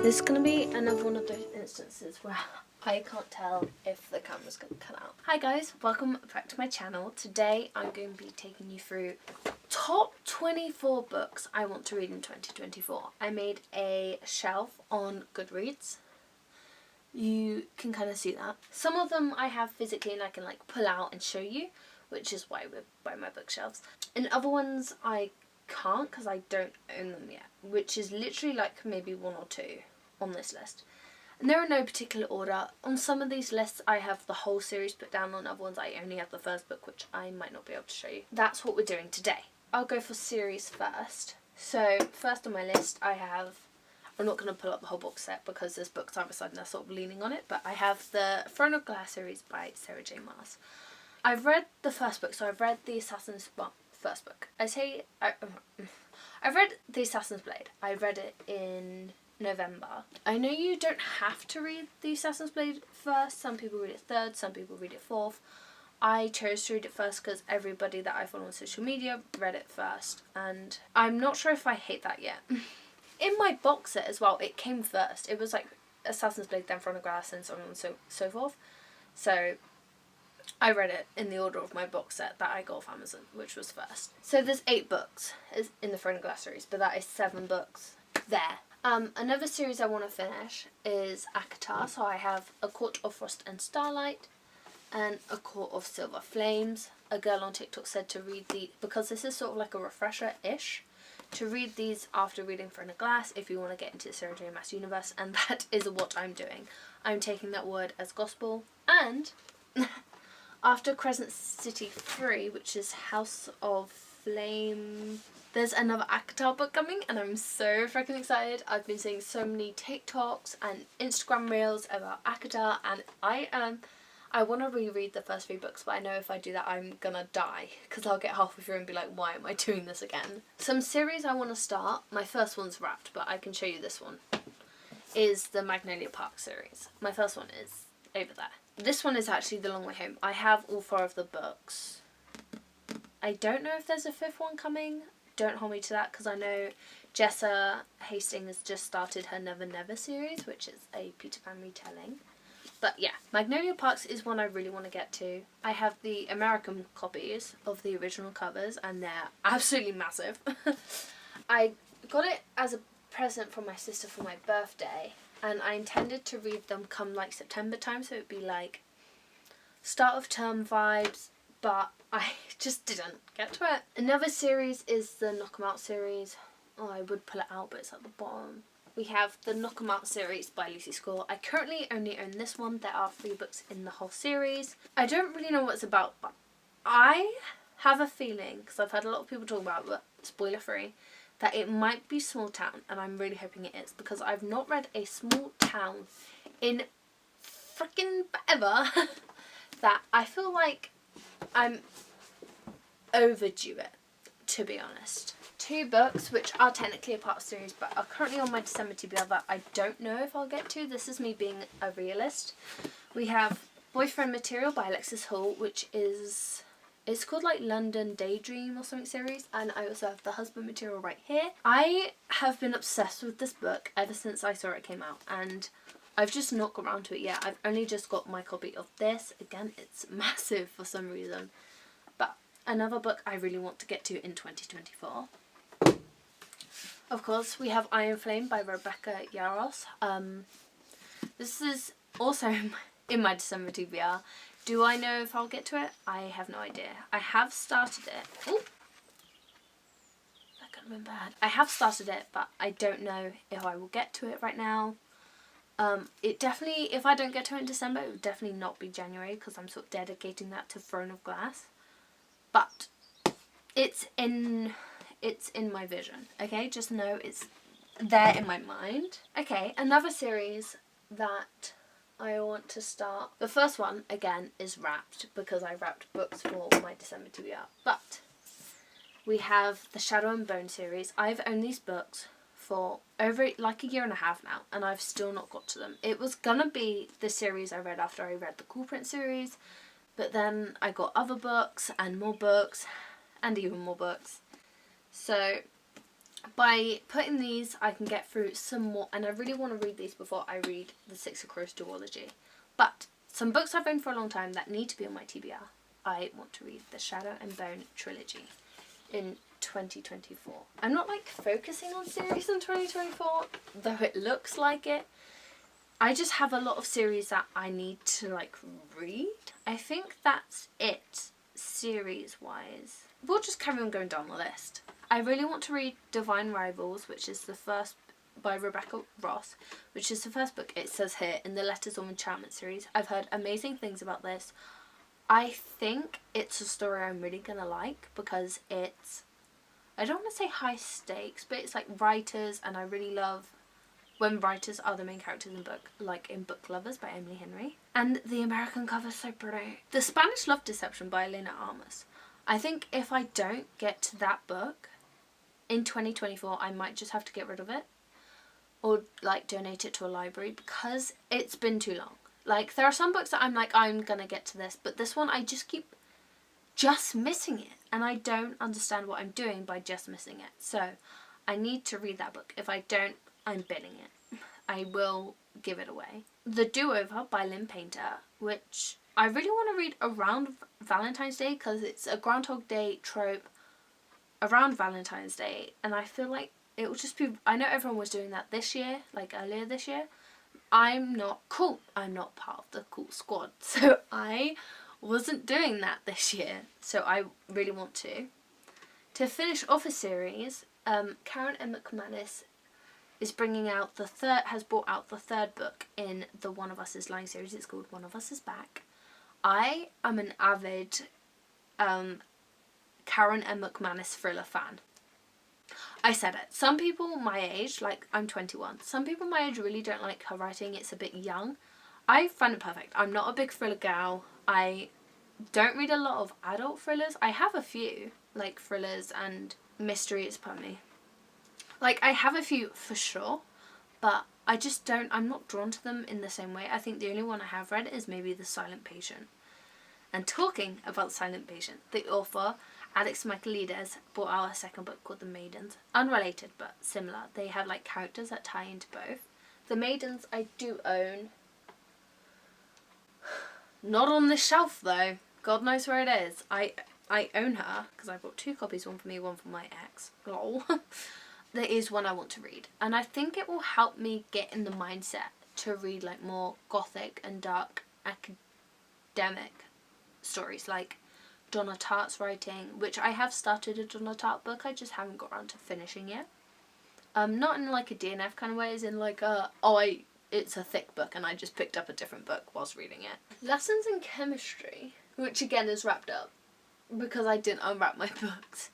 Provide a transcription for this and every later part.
This is going to be another one of those instances where I can't tell if the camera's going to cut out. Hi guys, welcome back to my channel. Today I'm going to be taking you through top 24 books I want to read in 2024. I made a shelf on Goodreads. You can kind of see that. Some of them I have physically and I can like pull out and show you, which is why we're by my bookshelves. And other ones I can't because I don't own them yet, which is literally like maybe one or two on this list. And they're in no particular order. On some of these lists I have the whole series put down, on other ones I only have the first book, which I might not be able to show you. That's what we're doing today. I'll go for series first. So first on my list I have, I'm not going to pull up the whole box set because there's books side by side and they're sort of leaning on it, but I have the Throne of Glass series by Sarah J Maas. I've read the first book, so I've read the first book. I've read The Assassin's Blade. I read it in November. I know you don't have to read The Assassin's Blade first. Some people read it third, some people read it fourth. I chose to read it first because everybody that I follow on social media read it first, and I'm not sure if I hate that yet. In my box set as well, it came first. It was like Assassin's Blade, then Throne of Glass, and so on and so forth. So I read it in the order of my box set that I got off Amazon, which was first. So there's 8 books in the Throne of Glass series, but that is 7 books there. Another series I want to finish is ACOTAR. So I have A Court of Frost and Starlight and A Court of Silver Flames. A girl on TikTok said to read because this is sort of like a refresher-ish, to read these after reading Throne of Glass if you want to get into the Sarah J Maas universe, and that is what I'm doing. I'm taking that word as gospel. And after Crescent City 3, which is House of Flame, there's another ACOTAR book coming and I'm so freaking excited. I've been seeing so many TikToks and Instagram reels about ACOTAR, and I want to reread the first 3 books, but I know if I do that I'm gonna die because I'll get halfway through and be like, why am I doing this again? Some series I want to start, my first one's wrapped, but I can show you this one, is the Magnolia Park series. My first one is over there. This one is actually The Long Way Home. I have all 4 of the books. I don't know if there's a 5th one coming. Don't hold me to that because I know Jessa Hastings has just started her Never Never series, which is a Peter Pan retelling. But yeah, Magnolia Parks is one I really want to get to. I have the American copies of the original covers and they're absolutely massive. I got it as a present from my sister for my birthday, and I intended to read them come like September time, so it would be like start of term vibes, but I just didn't get to it. Another series is the Knock 'Em Out series. Oh, I would pull it out, but it's at the bottom. We have the Knock 'Em Out series by Lucy Score. I currently only own this one. There are 3 books in the whole series. I don't really know what it's about, but I have a feeling, because I've heard a lot of people talk about it, but spoiler free, that it might be small town, and I'm really hoping it is, because I've not read a small town in freaking forever that I feel like I'm overdue it, to be honest. 2 books which are technically a part of the series but are currently on my December TBR that I don't know if I'll get to. This is me being a realist. We have Boyfriend Material by Alexis Hall, which is, it's called like London Daydream or something series, and I also have The Husband Material right here. I have been obsessed with this book ever since I saw it came out, and I've just not got around to it yet. I've only just got my copy of this. Again, it's massive for some reason. But another book I really want to get to in 2024. Of course, we have Iron Flame by Rebecca Yarros. This is also in my December TBR. Do I know if I'll get to it? I have no idea. I have started it. Ooh. That could have been bad. I have started it, but I don't know if I will get to it right now. It definitely, if I don't get to it in December, it would definitely not be January because I'm sort of dedicating that to Throne of Glass. But it's in my vision, okay? Just know it's there in my mind. Okay, another series that I want to start. The first one, again, is wrapped because I wrapped books for my December TBR. But we have the Shadow and Bone series. I've owned these books for over like a year and a half now, and I've still not got to them. It was gonna be the series I read after I read the Cool Prince series, but then I got other books and more books and even more books. So by putting these, I can get through some more, and I really want to read these before I read the Six of Crows duology. But some books I've owned for a long time that need to be on my TBR. I want to read the Shadow and Bone trilogy in 2024. I'm not like focusing on series in 2024, though it looks like it. I just have a lot of series that I need to like read. I think that's it series wise. We'll just carry on going down the list. I really want to read Divine Rivals, which is the first by Rebecca Ross, which is the first book, it says here, in the Letters of Enchantment series. I've heard amazing things about this. I think it's a story I'm really gonna like because it's, I don't want to say high stakes, but it's like writers, and I really love when writers are the main characters in book, like in Book Lovers by Emily Henry. And the American cover's so pretty. The Spanish Love Deception by Elena Armas. I think if I don't get to that book in 2024, I might just have to get rid of it or like donate it to a library because it's been too long. Like there are some books that I'm like, I'm gonna get to this, but this one I just keep missing it, and I don't understand what I'm doing by just missing it. So I need to read that book. If I don't, I'm binning it. I will give it away. The Do-Over by Lynn Painter, which I really want to read around Valentine's Day because it's a Groundhog Day trope around Valentine's Day, and I feel like it will just be, I know everyone was doing that this year, like earlier this year. I'm not cool. I'm not part of the cool squad, so I wasn't doing that this year, so I really want to. To finish off a series, Karen M. McManus is bringing out has brought out the third book in the One of Us is Lying series. It's called One of Us is Back. I am an avid Karen M. McManus thriller fan. I said it. Some people my age, like I'm 21, some people my age really don't like her writing. It's a bit young. I find it perfect. I'm not a big thriller gal. I don't read a lot of adult thrillers. I have a few, like thrillers and mysteries, pardon me. Like, I have a few for sure, but I just don't, I'm not drawn to them in the same way. I think the only one I have read is maybe The Silent Patient. And talking about Silent Patient, the author, Alex Michaelides, brought out a second book called The Maidens. Unrelated, but similar. They have, like, characters that tie into both. The Maidens I do own. Not on this shelf, though. God knows where it is. I own her, because I bought 2 copies, one for me, one for my ex. Lol. There is one I want to read, and I think it will help me get in the mindset to read like more gothic and dark academic stories like Donna Tartt's writing, which I have started a Donna Tartt book, I just haven't got around to finishing yet. Not in like a DNF kind of way, as in like it's a thick book and I just picked up a different book whilst reading it. Lessons in Chemistry, which again is wrapped up because I didn't unwrap my books,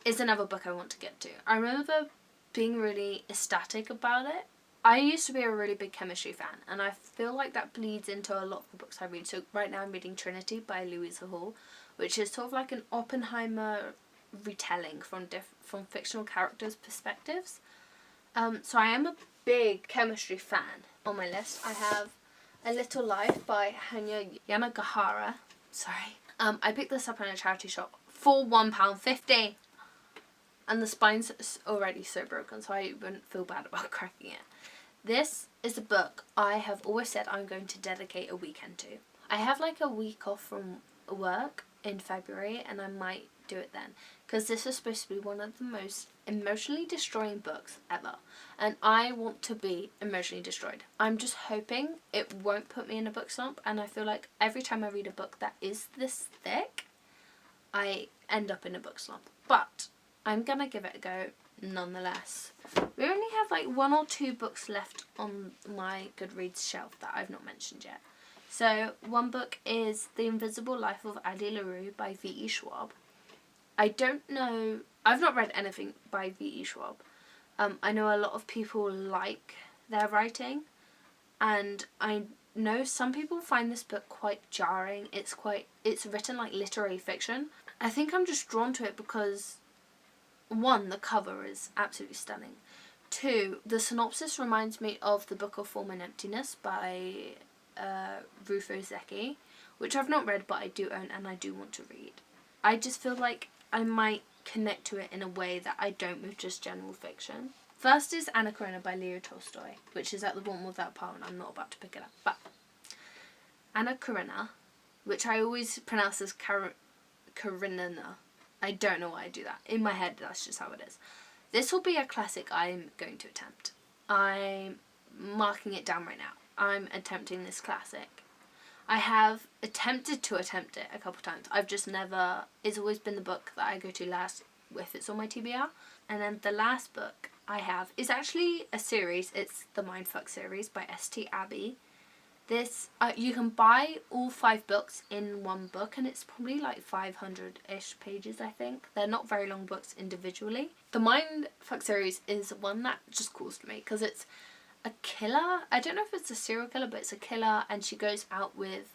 is another book I want to get to. I remember being really ecstatic about it. I used to be a really big chemistry fan, and I feel like that bleeds into a lot of the books I read. So right now I'm reading Trinity by Louisa Hall, which is sort of like an Oppenheimer retelling from fictional characters' perspectives. So I am a big chemistry fan. On my list I have A Little Life by Hanya Yanagihara. Sorry. I picked this up in a charity shop for £1.50. And the spine's already so broken, so I wouldn't feel bad about cracking it. This is a book I have always said I'm going to dedicate a weekend to. I have like a week off from work in February, and I might do it then. Because this is supposed to be one of the most emotionally destroying books ever. And I want to be emotionally destroyed. I'm just hoping it won't put me in a book slump, and I feel like every time I read a book that is this thick, I end up in a book slump. But I'm gonna give it a go nonetheless. We only have like 1 or 2 books left on my Goodreads shelf that I've not mentioned yet. So one book is The Invisible Life of Addie LaRue by V.E. Schwab. I don't know, I've not read anything by V.E. Schwab. I know a lot of people like their writing, and I know some people find this book quite jarring. It's written like literary fiction. I think I'm just drawn to it because 1, the cover is absolutely stunning. 2, the synopsis reminds me of The Book of Form and Emptiness by Ruth Ozeki, which I've not read but I do own and I do want to read. I just feel like I might connect to it in a way that I don't with just general fiction. First is Anna Karenina by Leo Tolstoy, which is at the bottom of that pile and I'm not about to pick it up. But Anna Karenina, which I always pronounce as Karenina. I don't know why I do that. In my head, that's just how it is. This will be a classic I'm going to attempt. I'm marking it down right now. I'm attempting this classic. I have attempted to attempt it a couple times. I've just never... It's always been the book that I go to last if it's on my TBR. And then the last book I have is actually a series. It's the Mindfuck series by St. Abbey. This, you can buy all 5 books in one book, and it's probably like 500-ish pages, I think. They're not very long books individually. The Mindfuck series is one that just calls to me because it's a killer. I don't know if it's a serial killer, but it's a killer, and she goes out with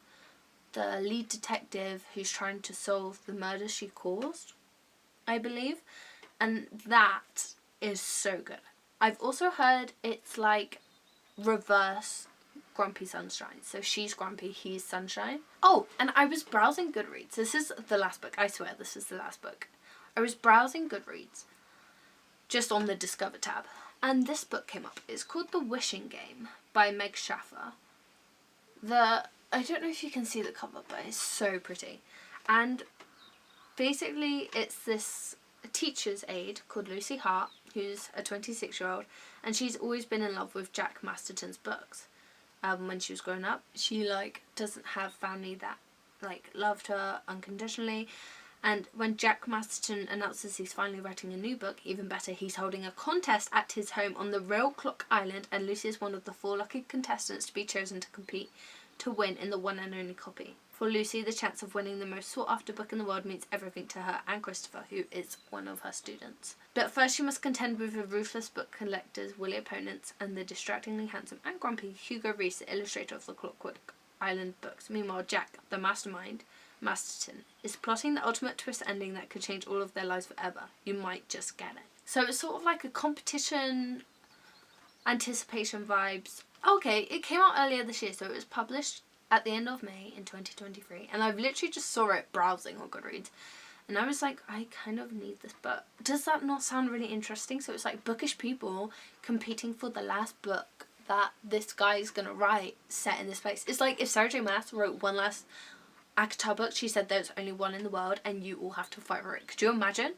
the lead detective who's trying to solve the murder she caused, I believe. And that is so good. I've also heard it's like reverse Grumpy Sunshine. So she's grumpy, he's sunshine. Oh, and I was browsing Goodreads. This is the last book. I swear this is the last book. I was browsing Goodreads just on the Discover tab. And this book came up. It's called The Wishing Game by Meg Schaffer. I don't know if you can see the cover, but it's so pretty. And basically it's this teacher's aide called Lucy Hart, who's a 26-year-old, and she's always been in love with Jack Masterton's books. When she was growing up, she doesn't have family that loved her unconditionally, and when Jack Masterton announces he's finally writing a new book, even better, he's holding a contest at his home on the Rail Clock Island, and Lucy is one of the 4 lucky contestants to be chosen to compete to win in the one and only copy. For Lucy, the chance of winning the most sought after book in the world means everything to her and Christopher, who is one of her students. But first she must contend with the ruthless book collector's wily opponents and the distractingly handsome and grumpy Hugo Reese, the illustrator of the Clockwork Island books. Meanwhile, Jack, the mastermind, Masterton, is plotting the ultimate twist ending that could change all of their lives forever. You might just get it. So it's sort of like a competition, anticipation vibes. Okay, it came out earlier this year, so it was published at the end of May in 2023, and I've literally just saw it browsing on Goodreads, and I was like, I kind of need this book. Does that not sound really interesting? So it's like bookish people competing for the last book that this guy is gonna write set in this place. It's like if Sarah J Maas wrote one last ACOTAR book, she said there's only one in the world and you all have to fight for it. Could you imagine?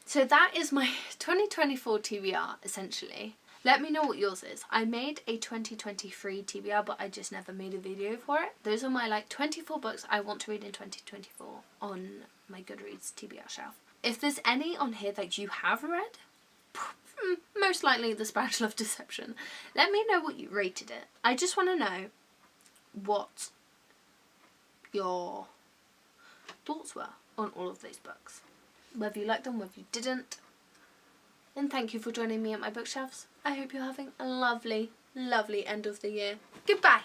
So that is my 2024 TBR, essentially. Let me know what yours is. I made a 2023 TBR, but I just never made a video for it. Those are my 24 books I want to read in 2024 on my Goodreads TBR shelf. If there's any on here that you have read, most likely The Spiritual of Deception, let me know what you rated it. I just want to know what your thoughts were on all of these books. Whether you liked them, whether you didn't. And thank you for joining me at my bookshelves. I hope you're having a lovely, lovely end of the year. Goodbye.